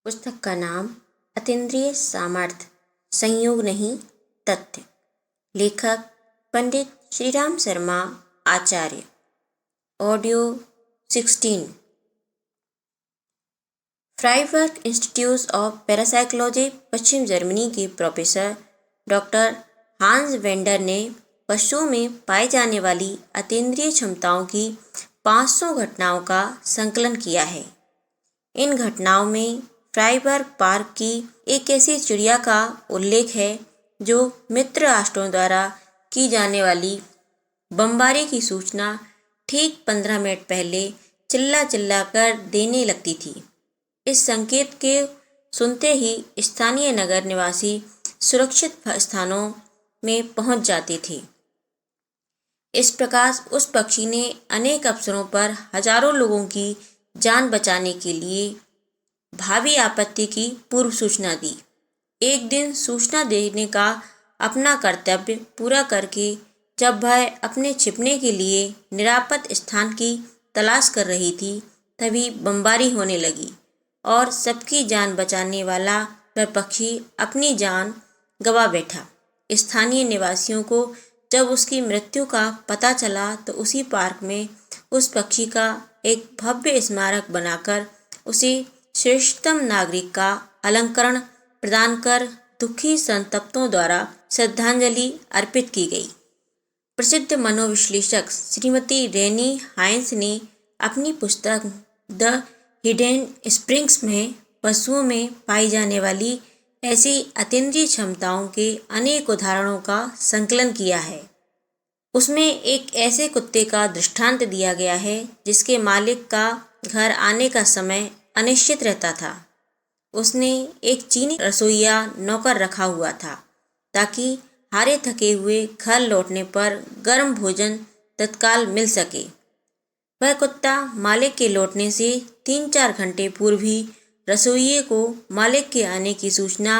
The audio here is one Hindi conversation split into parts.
पुस्तक का नाम अतीन्द्रिय सामर्थ्य, संयोग नहीं तथ्य। लेखक Pandit Shriram Sharma Acharya. Audio 16। Freiburg institute of parapsychology पश्चिम जर्मनी के प्रोफेसर डॉक्टर हांस वेंडर ने पशुओं में पाई जाने वाली अतीन्द्रिय क्षमताओं की 500 घटनाओं का संकलन किया है। इन घटनाओं में फ्राइबर्ग पार्क की एक ऐसी चिड़िया का उल्लेख है जो मित्र राष्ट्रों द्वारा की जाने वाली बमबारी की सूचना ठीक 15 मिनट पहले चिल्ला चिल्ला कर देने लगती थी। इस संकेत के सुनते ही स्थानीय नगर निवासी सुरक्षित स्थानों में पहुंच जाते थे। इस प्रकार उस पक्षी ने अनेक अवसरों पर हजारों लोगों की जान बचाने के लिए भावी आपत्ति की पूर्व सूचना दी। एक दिन सूचना देने का अपना कर्तव्य पूरा करके जब वह अपने छिपने के लिए निरापद स्थान की तलाश कर रही थी, तभी बमबारी होने लगी और सबकी जान बचाने वाला वह पक्षी अपनी जान गंवा बैठा। स्थानीय निवासियों को जब उसकी मृत्यु का पता चला तो उसी पार्क में उस पक्षी का एक भव्य स्मारक बनाकर उसे श्रेष्ठतम नागरिक का अलंकरण प्रदान कर दुखी संतप्तों द्वारा श्रद्धांजलि अर्पित की गई। प्रसिद्ध मनोविश्लेषक श्रीमती रेनी हाइंस ने अपनी पुस्तक द हिडन स्प्रिंग्स में पशुओं में पाई जाने वाली ऐसी अतीन्द्रिय क्षमताओं के अनेक उदाहरणों का संकलन किया है। उसमें एक ऐसे कुत्ते का दृष्टांत दिया गया है जिसके मालिक का घर आने का समय अनिश्चित रहता था। उसने एक चीनी रसोइया नौकर रखा हुआ था ताकि हारे थके हुए घर लौटने पर गर्म भोजन तत्काल मिल सके। वह कुत्ता मालिक के लौटने से 3-4 घंटे पूर्व ही रसोइये को मालिक के आने की सूचना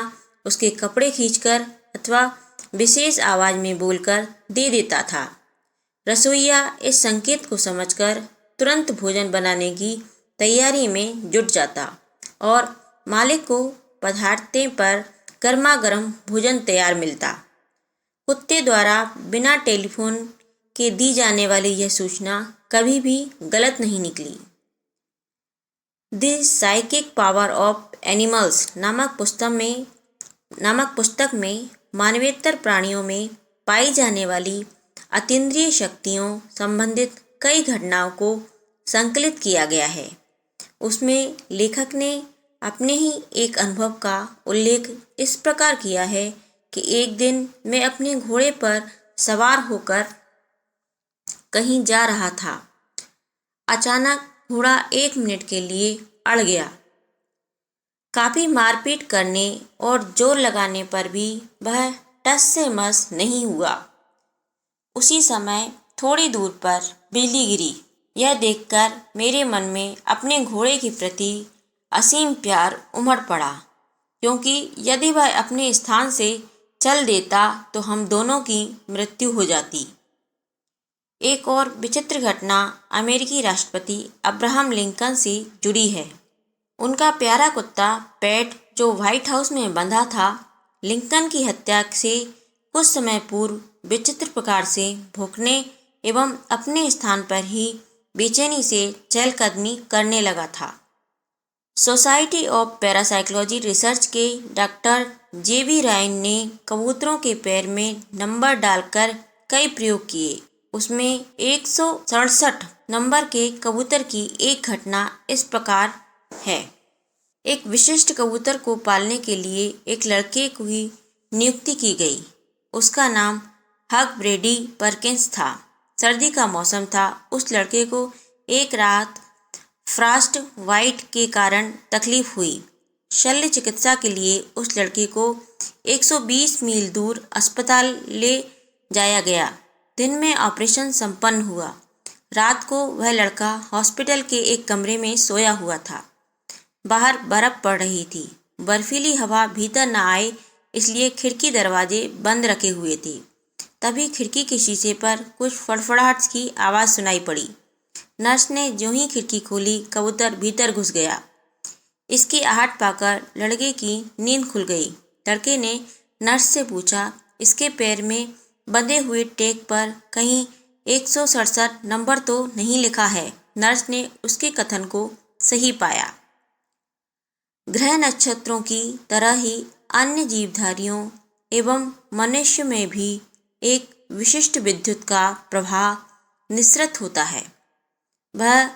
उसके कपड़े खींचकर अथवा विशेष आवाज में बोलकर दे देता था। रसोइया इस संकेत को समझकर तुरंत भोजन बनाने की तैयारी में जुट जाता और मालिक को पधारते पर गर्मा गर्म भोजन तैयार मिलता। कुत्ते द्वारा बिना टेलीफोन के दी जाने वाली यह सूचना कभी भी गलत नहीं निकली। The psychic power of animals नामक पुस्तक में मानवेतर प्राणियों में पाई जाने वाली अतीन्द्रिय शक्तियों संबंधित कई घटनाओं को संकलित किया गया है। उसमें लेखक ने अपने ही एक अनुभव का उल्लेख इस प्रकार किया है कि एक दिन मैं अपने घोड़े पर सवार होकर कहीं जा रहा था। अचानक घोड़ा 1 मिनट के लिए अड़ गया। काफी मारपीट करने और जोर लगाने पर भी वह टस से मस नहीं हुआ। उसी समय थोड़ी दूर पर बिजली गिरी। यह देखकर मेरे मन में अपने घोड़े के प्रति असीम प्यार उमड़ पड़ा, क्योंकि यदि वह अपने स्थान से चल देता तो हम दोनों की मृत्यु हो जाती। एक और विचित्र घटना अमेरिकी राष्ट्रपति अब्राहम लिंकन से जुड़ी है। उनका प्यारा कुत्ता पैट, जो व्हाइट हाउस में बंधा था, लिंकन की हत्या से कुछ समय पूर्व विचित्र प्रकार से भौंकने एवं अपने स्थान पर ही बेचैनी से चहलकदमी करने लगा था। सोसाइटी ऑफ पैरासाइकोलॉजी रिसर्च के डॉक्टर जेवी रायन ने कबूतरों के पैर में नंबर डालकर कई प्रयोग किए। उसमें 167 नंबर के कबूतर की एक घटना इस प्रकार है। एक विशिष्ट कबूतर को पालने के लिए एक लड़के की नियुक्ति की गई। उसका नाम हग ब्रेडी परकिंस था। सर्दी का मौसम था। उस लड़के को एक रात फ्रॉस्ट वाइट के कारण तकलीफ हुई। शल्य चिकित्सा के लिए उस लड़के को 120 मील दूर अस्पताल ले जाया गया। दिन में ऑपरेशन संपन्न हुआ। रात को वह लड़का हॉस्पिटल के एक कमरे में सोया हुआ था। बाहर बर्फ पड़ रही थी। बर्फीली हवा भीतर न आए इसलिए खिड़की दरवाजे बंद रखे हुए थे। तभी खिड़की के शीशे पर कुछ फड़फड़ाहट की आवाज़ सुनाई पड़ी। नर्स ने जो ही खिड़की खोली, कबूतर भीतर घुस गया। इसकी आहट पाकर लड़के की नींद खुल गई। लड़के ने नर्स से पूछा, इसके पैर में बंधे हुए टैग पर कहीं 167 नंबर तो नहीं लिखा है। नर्स ने उसके कथन को सही पाया। ग्रह नक्षत्रों की तरह ही अन्य जीवधारियों एवं मनुष्य में भी एक विशिष्ट विद्युत का प्रवाह निसृत होता है। वह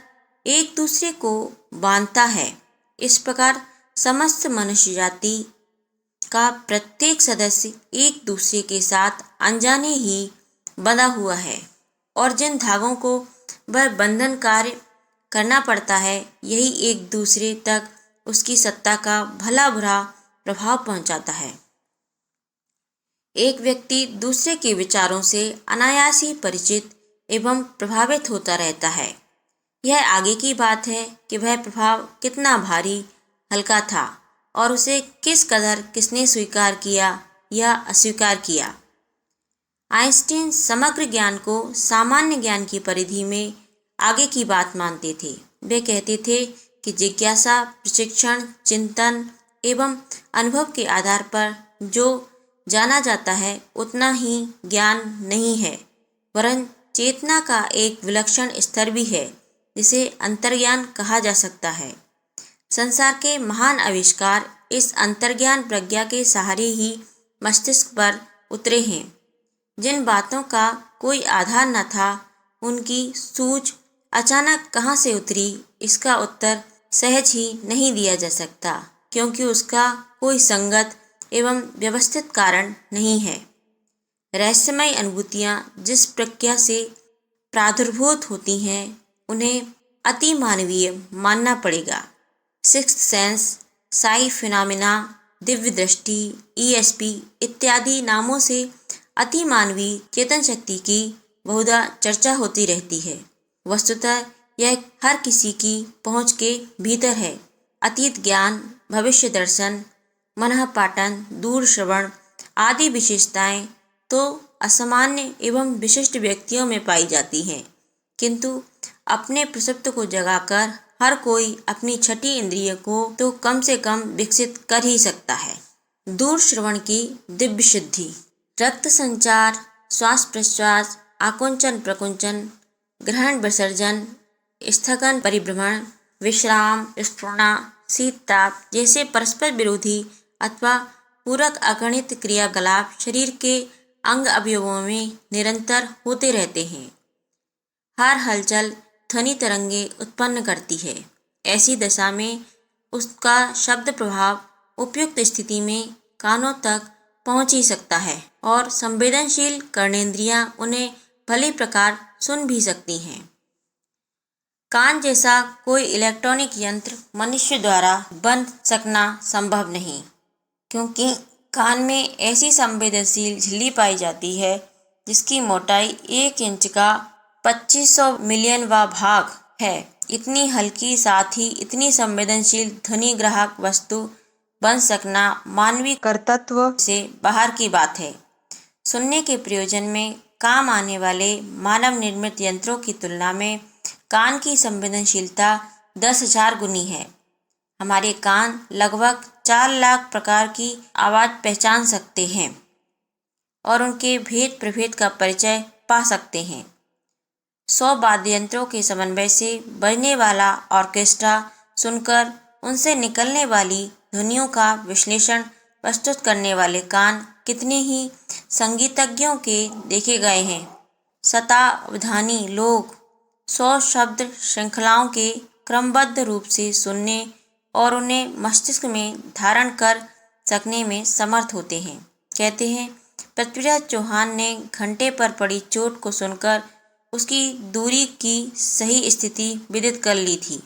एक दूसरे को बांधता है। इस प्रकार समस्त मनुष्य जाति का प्रत्येक सदस्य एक दूसरे के साथ अनजाने ही बंधा हुआ है और जिन धागों को वह बंधन कार्य करना पड़ता है, यही एक दूसरे तक उसकी सत्ता का भला बुरा प्रभाव पहुंचाता है। एक व्यक्ति दूसरे के विचारों से अनायास ही परिचित एवं प्रभावित होता रहता है। यह आगे की बात है कि वह प्रभाव कितना भारी हल्का था और उसे किस कदर किसने स्वीकार किया या अस्वीकार किया। आइंस्टीन समग्र ज्ञान को सामान्य ज्ञान की परिधि में आगे की बात मानते थे। वे कहते थे कि जिज्ञासा, प्रशिक्षण, चिंतन एवं अनुभव के आधार पर जो जाना जाता है उतना ही ज्ञान नहीं है, वरन चेतना का एक विलक्षण स्तर भी है जिसे अंतर्ज्ञान कहा जा सकता है। संसार के महान आविष्कार इस अंतर्ज्ञान प्रज्ञा के सहारे ही मस्तिष्क पर उतरे हैं। जिन बातों का कोई आधार न था, उनकी सूझ अचानक कहाँ से उतरी, इसका उत्तर सहज ही नहीं दिया जा सकता, क्योंकि उसका कोई संगत एवं व्यवस्थित कारण नहीं है। रहस्यमय अनुभूतियाँ जिस प्रक्रिया से प्रादुर्भूत होती हैं, उन्हें अति मानवीय मानना पड़ेगा। Sixth sense, Sai phenomena, Divya दृष्टि, ESP इत्यादि नामों से अति मानवीय चेतन शक्ति की बहुधा चर्चा होती रहती है। वस्तुतः यह हर किसी की पहुँच के भीतर है। अतीत ज्ञान, भविष्य दर्शन, मनः पाटन, दूर श्रवण आदि विशेषताएं तो असामान्य एवं विशिष्ट व्यक्तियों में पाई जाती हैं, किंतु अपने प्रसुप्त को जगाकर हर कोई अपनी छठी इंद्रिय को तो कम से कम विकसित कर ही सकता है। दूर श्रवण की दिव्य सिद्धि, रक्त संचार, श्वास प्रश्वास, आकुंचन प्रकुंचन, ग्रहण विसर्जन, स्थगन परिभ्रमण, विश्राम, स्फुरणा, शीत ताप जैसे परस्पर विरोधी अथवा पूरक अगणित क्रियाकलाप शरीर के अंग अवयवों में निरंतर होते रहते हैं। हर हलचल ध्वनि तरंगे उत्पन्न करती है। ऐसी दशा में उसका शब्द प्रभाव उपयुक्त स्थिति में कानों तक पहुंच ही सकता है और संवेदनशील कर्णेंद्रियां उन्हें भली प्रकार सुन भी सकती हैं। कान जैसा कोई इलेक्ट्रॉनिक यंत्र मनुष्य द्वारा बन सकना संभव नहीं, क्योंकि कान में ऐसी संवेदनशील झिल्ली पाई जाती है जिसकी मोटाई 1 इंच का 2500 मिलियनवां भाग है। इतनी हल्की साथ ही इतनी संवेदनशील ध्वनि ग्राहक वस्तु बन सकना मानवीय कर्तृत्व से बाहर की बात है। सुनने के प्रयोजन में काम आने वाले मानव निर्मित यंत्रों की तुलना में कान की संवेदनशीलता 10,000 गुनी है। हमारे कान लगभग 4 लाख प्रकार की आवाज़ पहचान सकते हैं और उनके भेद प्रभेद का परिचय पा सकते हैं। 100 वाद्य यंत्रों के समन्वय से बजने वाला ऑर्केस्ट्रा सुनकर उनसे निकलने वाली ध्वनियों का विश्लेषण प्रस्तुत करने वाले कान कितने ही संगीतज्ञों के देखे गए हैं। शतावधानी लोग 100 शब्द श्रृंखलाओं के क्रमबद्ध रूप से सुनने और उन्हें मस्तिष्क में धारण कर सकने में समर्थ होते हैं। कहते हैं, पृथ्वीराज चौहान ने घंटे पर पड़ी चोट को सुनकर उसकी दूरी की सही स्थिति विदित कर ली थी।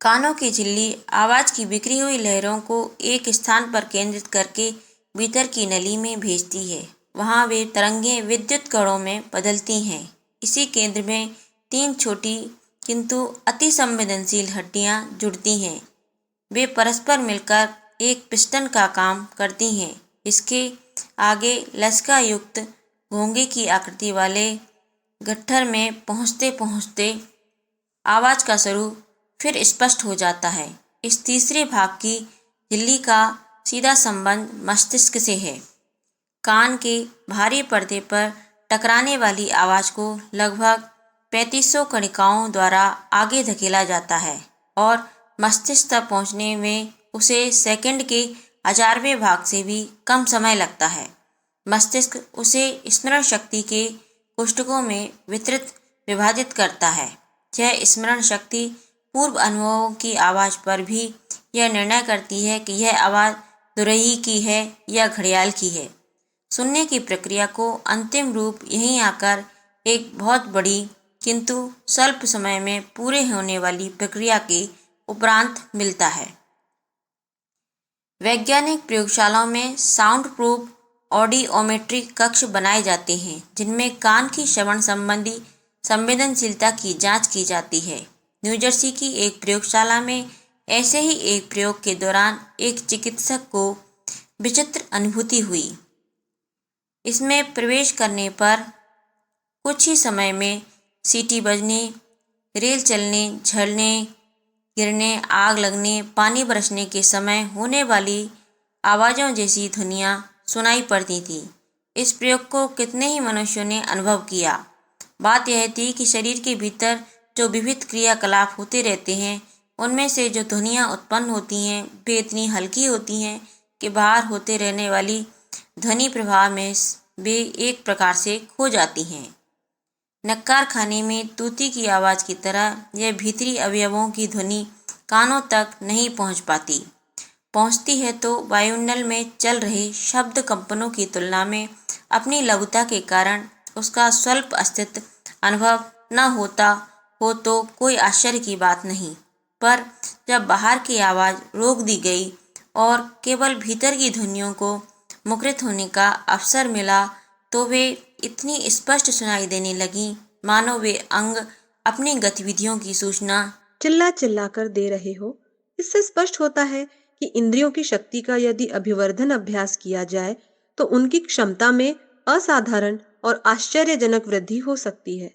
कानों की झिल्ली आवाज़ की बिखरी हुई लहरों को एक स्थान पर केंद्रित करके भीतर की नली में भेजती है। वहाँ वे तरंगें विद्युत कणों में बदलती हैं। इसी केंद्र में 3 छोटी किंतु अति संवेदनशील हड्डियाँ जुड़ती हैं। वे परस्पर मिलकर एक पिस्टन का काम करती हैं। इसके आगे लचका युक्त घोंगे की आकृति वाले गट्ठर में पहुँचते पहुँचते आवाज़ का स्वरूप फिर स्पष्ट हो जाता है। इस तीसरे भाग की झिल्ली का सीधा संबंध मस्तिष्क से है। कान के भारी पर्दे पर टकराने वाली आवाज़ को लगभग 3500 कणिकाओं द्वारा आगे धकेला जाता है और मस्तिष्क तक पहुंचने में उसे सेकंड के 1000वें भाग से भी कम समय लगता है। मस्तिष्क उसे स्मरण शक्ति के कोष्ठकों में विभाजित करता है। यह स्मरण शक्ति पूर्व अनुभवों की आवाज़ पर भी यह निर्णय करती है कि यह आवाज़ दुरही की है या घड़ियाल की है। सुनने की प्रक्रिया को अंतिम रूप यहीं आकर एक बहुत बड़ी किंतु स्वल्प समय में पूरे होने वाली प्रक्रिया के उपरांत मिलता है। वैज्ञानिक प्रयोगशालाओं में साउंड प्रूफ ऑडियोमेट्री कक्ष बनाए जाते हैं जिनमें कान की श्रवण संबंधी संवेदनशीलता की जांच की जाती है। न्यूजर्सी की एक प्रयोगशाला में ऐसे ही एक प्रयोग के दौरान एक चिकित्सक को विचित्र अनुभूति हुई। इसमें प्रवेश करने पर कुछ ही समय में सीटी बजने, रेल चलने, झड़ने, गिरने, आग लगने, पानी बरसने के समय होने वाली आवाज़ों जैसी ध्वनियाँ सुनाई पड़ती थी। इस प्रयोग को कितने ही मनुष्यों ने अनुभव किया। बात यह थी कि शरीर के भीतर जो विविध क्रियाकलाप होते रहते हैं उनमें से जो ध्वनियाँ उत्पन्न होती हैं वे इतनी हल्की होती हैं कि बाहर होते रहने वाली ध्वनि प्रभाव में वे एक प्रकार से खो जाती हैं। नक्कार खाने में तूती की आवाज़ की तरह यह भीतरी अवयवों की ध्वनि कानों तक नहीं पहुंच पाती। पहुंचती है तो वायुमंडल में चल रहे शब्द कंपनों की तुलना में अपनी लघुता के कारण उसका स्वल्प अस्तित्व अनुभव न होता हो तो कोई आश्चर्य की बात नहीं। पर जब बाहर की आवाज़ रोक दी गई और केवल भीतर की ध्वनियों को मुखरित होने का अवसर मिला तो वे इतनी स्पष्ट सुनाई देने लगी मानो वे अंग अपनी गतिविधियों की सूचना चिल्ला चिल्ला कर दे रहे हो। इससे स्पष्ट होता है कि इंद्रियों की शक्ति का यदि अभिवर्धन अभ्यास किया जाए तो उनकी क्षमता में असाधारण और आश्चर्यजनक वृद्धि हो सकती है।